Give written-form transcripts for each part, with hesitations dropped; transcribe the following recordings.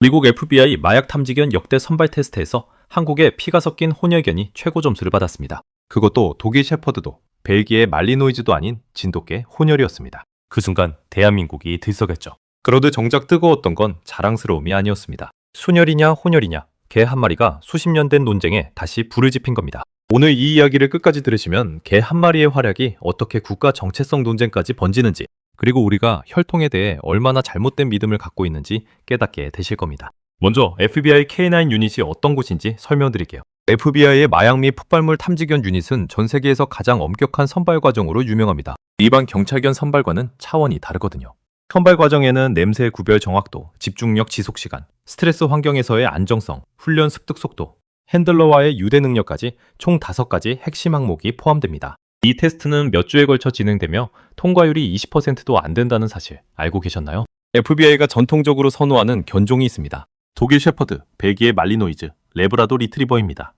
미국 FBI 마약 탐지견 역대 선발 테스트에서 한국의 피가 섞인 혼혈견이 최고 점수를 받았습니다. 그것도 독일 셰퍼드도 벨기에 말리노이즈도 아닌 진돗개 혼혈이었습니다. 그 순간 대한민국이 들썩였죠. 그러듯 정작 뜨거웠던 건 자랑스러움이 아니었습니다. 순혈이냐 혼혈이냐 개 한 마리가 수십 년 된 논쟁에 다시 불을 지핀 겁니다. 오늘 이 이야기를 끝까지 들으시면 개 한 마리의 활약이 어떻게 국가 정체성 논쟁까지 번지는지, 그리고 우리가 혈통에 대해 얼마나 잘못된 믿음을 갖고 있는지 깨닫게 되실 겁니다. 먼저 FBI K9 유닛이 어떤 곳인지 설명드릴게요. FBI의 마약 및 폭발물 탐지견 유닛은 전 세계에서 가장 엄격한 선발 과정으로 유명합니다. 일반 경찰견 선발과는 차원이 다르거든요. 선발 과정에는 냄새 구별 정확도, 집중력 지속 시간, 스트레스 환경에서의 안정성, 훈련 습득 속도, 핸들러와의 유대 능력까지 총 5가지 핵심 항목이 포함됩니다. 이 테스트는 몇 주에 걸쳐 진행되며 통과율이 20%도 안 된다는 사실 알고 계셨나요? FBI가 전통적으로 선호하는 견종이 있습니다. 독일 셰퍼드, 벨기에 말리노이즈, 레브라도 리트리버입니다.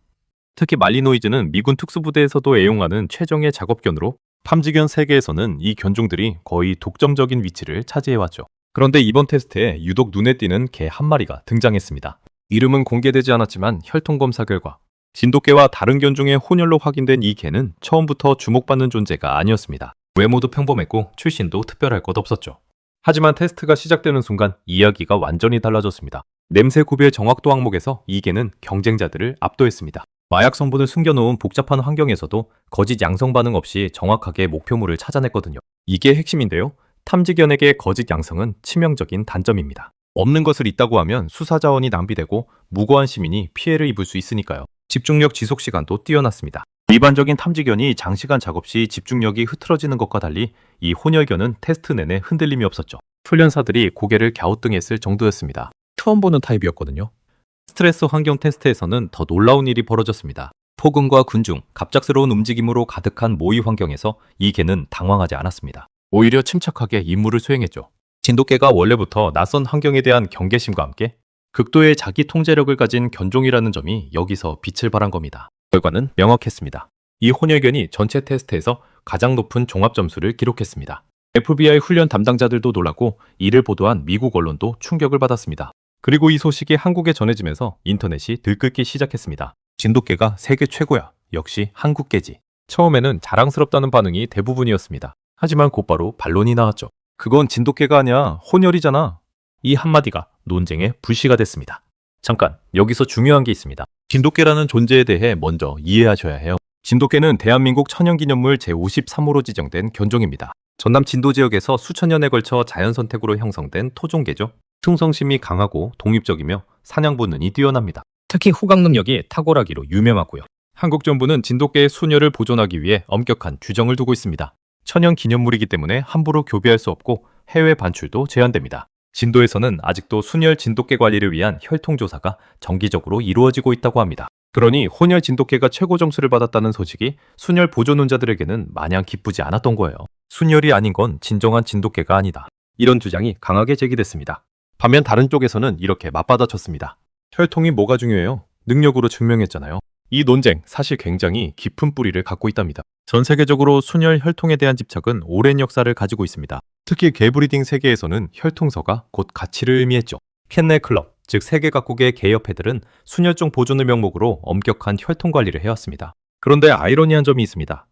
특히 말리노이즈는 미군 특수부대에서도 애용하는 최정예 작업견으로 탐지견 세계에서는 이 견종들이 거의 독점적인 위치를 차지해왔죠. 그런데 이번 테스트에 유독 눈에 띄는 개 한 마리가 등장했습니다. 이름은 공개되지 않았지만 혈통 검사 결과 진돗개와 다른 견종의 혼혈로 확인된 이 개는 처음부터 주목받는 존재가 아니었습니다. 외모도 평범했고 출신도 특별할 것 없었죠. 하지만 테스트가 시작되는 순간 이야기가 완전히 달라졌습니다. 냄새 구별 정확도 항목에서 이 개는 경쟁자들을 압도했습니다. 마약 성분을 숨겨놓은 복잡한 환경에서도 거짓 양성 반응 없이 정확하게 목표물을 찾아냈거든요. 이게 핵심인데요. 탐지견에게 거짓 양성은 치명적인 단점입니다. 없는 것을 있다고 하면 수사 자원이 낭비되고 무고한 시민이 피해를 입을 수 있으니까요. 집중력 지속 시간도 뛰어났습니다. 일반적인 탐지견이 장시간 작업 시 집중력이 흐트러지는 것과 달리 이 혼혈견은 테스트 내내 흔들림이 없었죠. 훈련사들이 고개를 갸우뚱했을 정도였습니다. 처음 보는 타입이었거든요. 스트레스 환경 테스트에서는 더 놀라운 일이 벌어졌습니다. 폭음과 군중, 갑작스러운 움직임으로 가득한 모의 환경에서 이 개는 당황하지 않았습니다. 오히려 침착하게 임무를 수행했죠. 진돗개가 원래부터 낯선 환경에 대한 경계심과 함께 극도의 자기 통제력을 가진 견종이라는 점이 여기서 빛을 발한 겁니다. 결과는 명확했습니다. 이 혼혈견이 전체 테스트에서 가장 높은 종합 점수를 기록했습니다. FBI 훈련 담당자들도 놀랐고 이를 보도한 미국 언론도 충격을 받았습니다. 그리고 이 소식이 한국에 전해지면서 인터넷이 들끓기 시작했습니다. 진돗개가 세계 최고야. 역시 한국개지. 처음에는 자랑스럽다는 반응이 대부분이었습니다. 하지만 곧바로 반론이 나왔죠. 그건 진돗개가 아니야. 혼혈이잖아. 이 한마디가 논쟁의 불씨가 됐습니다. 잠깐, 여기서 중요한 게 있습니다. 진돗개라는 존재에 대해 먼저 이해하셔야 해요. 진돗개는 대한민국 천연기념물 제53호로 지정된 견종입니다. 전남 진도 지역에서 수천 년에 걸쳐 자연선택으로 형성된 토종개죠. 충성심이 강하고 독립적이며 사냥 본능이 뛰어납니다. 특히 후각 능력이 탁월하기로 유명하고요. 한국 정부는 진돗개의 수녀를 보존하기 위해 엄격한 규정을 두고 있습니다. 천연 기념물이기 때문에 함부로 교배할 수 없고 해외 반출도 제한됩니다. 진도에서는 아직도 순혈 진돗개 관리를 위한 혈통조사가 정기적으로 이루어지고 있다고 합니다. 그러니 혼혈 진돗개가 최고 점수를 받았다는 소식이 순혈 보존론자들에게는 마냥 기쁘지 않았던 거예요. 순혈이 아닌 건 진정한 진돗개가 아니다. 이런 주장이 강하게 제기됐습니다. 반면 다른 쪽에서는 이렇게 맞받아쳤습니다. 혈통이 뭐가 중요해요? 능력으로 증명했잖아요. 이 논쟁 사실 굉장히 깊은 뿌리를 갖고 있답니다. 전 세계적으로 순혈 혈통에 대한 집착은 오랜 역사를 가지고 있습니다. 특히 개브리딩 세계에서는 혈통서가 곧 가치를 의미했죠. 캔넬 클럽, 즉 세계 각국의 개협회들은 순혈종 보존을 명목으로 엄격한 혈통 관리를 해왔습니다. 그런데 아이러니한 점이 있습니다.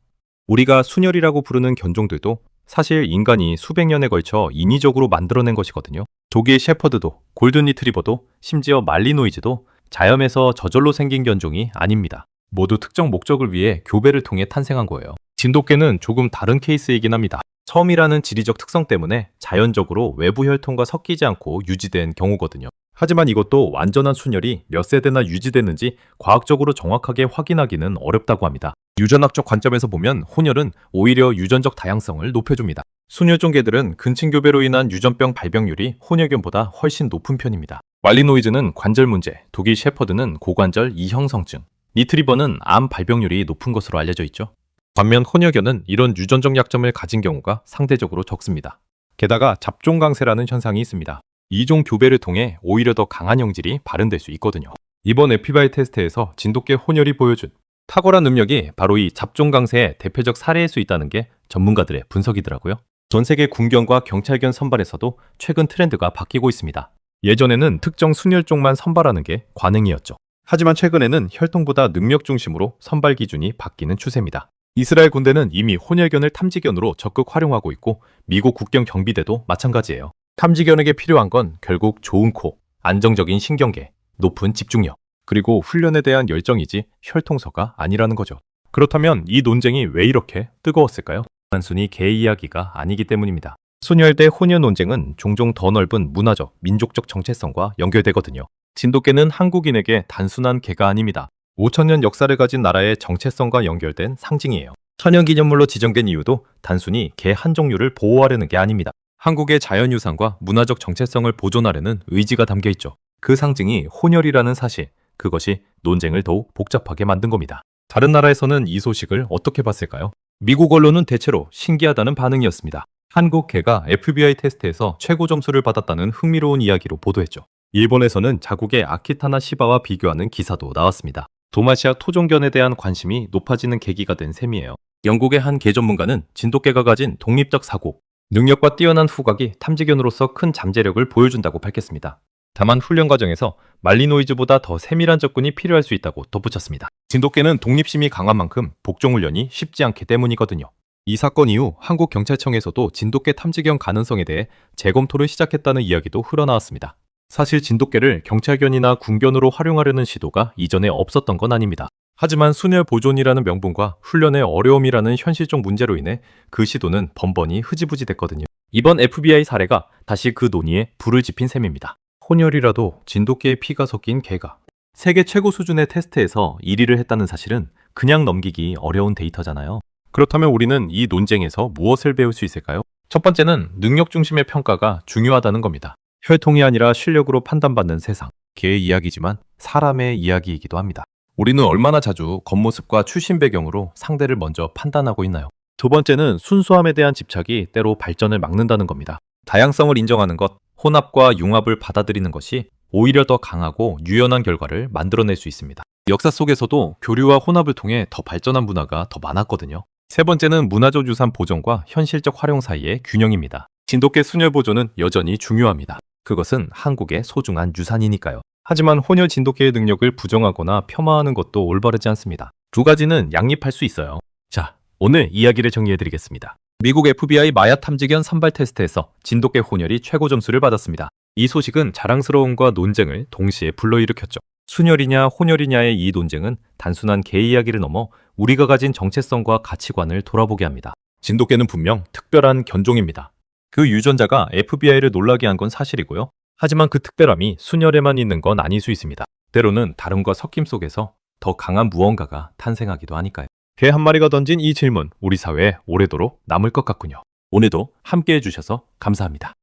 우리가 순혈이라고 부르는 견종들도 사실 인간이 수백 년에 걸쳐 인위적으로 만들어낸 것이거든요. 독일 셰퍼드도, 골든 리트리버도, 심지어 말리노이즈도 자연에서 저절로 생긴 견종이 아닙니다. 모두 특정 목적을 위해 교배를 통해 탄생한 거예요. 진돗개는 조금 다른 케이스이긴 합니다. 섬이라는 지리적 특성 때문에 자연적으로 외부 혈통과 섞이지 않고 유지된 경우거든요. 하지만 이것도 완전한 순혈이 몇 세대나 유지됐는지 과학적으로 정확하게 확인하기는 어렵다고 합니다. 유전학적 관점에서 보면 혼혈은 오히려 유전적 다양성을 높여줍니다. 순혈종 개들은 근친교배로 인한 유전병 발병률이 혼혈견보다 훨씬 높은 편입니다. 말리노이즈는 관절 문제, 독일 셰퍼드는 고관절 이형성증, 리트리버는 암 발병률이 높은 것으로 알려져 있죠. 반면 혼혈견은 이런 유전적 약점을 가진 경우가 상대적으로 적습니다. 게다가 잡종강세라는 현상이 있습니다. 이종 교배를 통해 오히려 더 강한 형질이 발현될 수 있거든요. 이번 FBI 테스트에서 진돗개 혼혈이 보여준 탁월한 능력이 바로 이 잡종강세의 대표적 사례일 수 있다는 게 전문가들의 분석이더라고요. 전 세계 군견과 경찰견 선발에서도 최근 트렌드가 바뀌고 있습니다. 예전에는 특정 순혈종만 선발하는 게 관행이었죠. 하지만 최근에는 혈통보다 능력 중심으로 선발 기준이 바뀌는 추세입니다. 이스라엘 군대는 이미 혼혈견을 탐지견으로 적극 활용하고 있고 미국 국경 경비대도 마찬가지예요. 탐지견에게 필요한 건 결국 좋은 코, 안정적인 신경계, 높은 집중력, 그리고 훈련에 대한 열정이지 혈통서가 아니라는 거죠. 그렇다면 이 논쟁이 왜 이렇게 뜨거웠을까요? 단순히 개 이야기가 아니기 때문입니다. 순혈 대 혼혈 논쟁은 종종 더 넓은 문화적, 민족적 정체성과 연결되거든요. 진돗개는 한국인에게 단순한 개가 아닙니다. 5천년 역사를 가진 나라의 정체성과 연결된 상징이에요. 천연기념물로 지정된 이유도 단순히 개 한 종류를 보호하려는 게 아닙니다. 한국의 자연유산과 문화적 정체성을 보존하려는 의지가 담겨 있죠. 그 상징이 혼혈이라는 사실, 그것이 논쟁을 더욱 복잡하게 만든 겁니다. 다른 나라에서는 이 소식을 어떻게 봤을까요? 미국 언론은 대체로 신기하다는 반응이었습니다. 한국 개가 FBI 테스트에서 최고 점수를 받았다는 흥미로운 이야기로 보도했죠. 일본에서는 자국의 아키타나 시바와 비교하는 기사도 나왔습니다. 도마시아 토종견에 대한 관심이 높아지는 계기가 된 셈이에요. 영국의 한 개 전문가는 진돗개가 가진 독립적 사고, 능력과 뛰어난 후각이 탐지견으로서 큰 잠재력을 보여준다고 밝혔습니다. 다만 훈련 과정에서 말리노이즈보다 더 세밀한 접근이 필요할 수 있다고 덧붙였습니다. 진돗개는 독립심이 강한 만큼 복종 훈련이 쉽지 않기 때문이거든요. 이 사건 이후 한국 경찰청에서도 진돗개 탐지견 가능성에 대해 재검토를 시작했다는 이야기도 흘러나왔습니다. 사실 진돗개를 경찰견이나 군견으로 활용하려는 시도가 이전에 없었던 건 아닙니다. 하지만 순혈 보존이라는 명분과 훈련의 어려움이라는 현실적 문제로 인해 그 시도는 번번이 흐지부지 됐거든요. 이번 FBI 사례가 다시 그 논의에 불을 지핀 셈입니다. 혼혈이라도 진돗개의 피가 섞인 개가 세계 최고 수준의 테스트에서 1위를 했다는 사실은 그냥 넘기기 어려운 데이터잖아요. 그렇다면 우리는 이 논쟁에서 무엇을 배울 수 있을까요? 첫 번째는 능력 중심의 평가가 중요하다는 겁니다. 혈통이 아니라 실력으로 판단받는 세상. 개의 이야기지만 사람의 이야기이기도 합니다. 우리는 얼마나 자주 겉모습과 출신 배경으로 상대를 먼저 판단하고 있나요? 두 번째는 순수함에 대한 집착이 때로 발전을 막는다는 겁니다. 다양성을 인정하는 것, 혼합과 융합을 받아들이는 것이 오히려 더 강하고 유연한 결과를 만들어낼 수 있습니다. 역사 속에서도 교류와 혼합을 통해 더 발전한 문화가 더 많았거든요. 세 번째는 문화적 유산 보존과 현실적 활용 사이의 균형입니다. 진돗개 순혈 보존은 여전히 중요합니다. 그것은 한국의 소중한 유산이니까요. 하지만 혼혈 진돗개의 능력을 부정하거나 폄하하는 것도 올바르지 않습니다. 두 가지는 양립할 수 있어요. 자, 오늘 이야기를 정리해드리겠습니다. 미국 FBI 마약 탐지견 선발 테스트에서 진돗개 혼혈이 최고 점수를 받았습니다. 이 소식은 자랑스러움과 논쟁을 동시에 불러일으켰죠. 순혈이냐 혼혈이냐의 이 논쟁은 단순한 개 이야기를 넘어 우리가 가진 정체성과 가치관을 돌아보게 합니다. 진돗개는 분명 특별한 견종입니다. 그 유전자가 FBI를 놀라게 한 건 사실이고요. 하지만 그 특별함이 순혈에만 있는 건 아닐 수 있습니다. 때로는 다름과 섞임 속에서 더 강한 무언가가 탄생하기도 하니까요. 개 한 마리가 던진 이 질문, 우리 사회에 오래도록 남을 것 같군요. 오늘도 함께 해주셔서 감사합니다.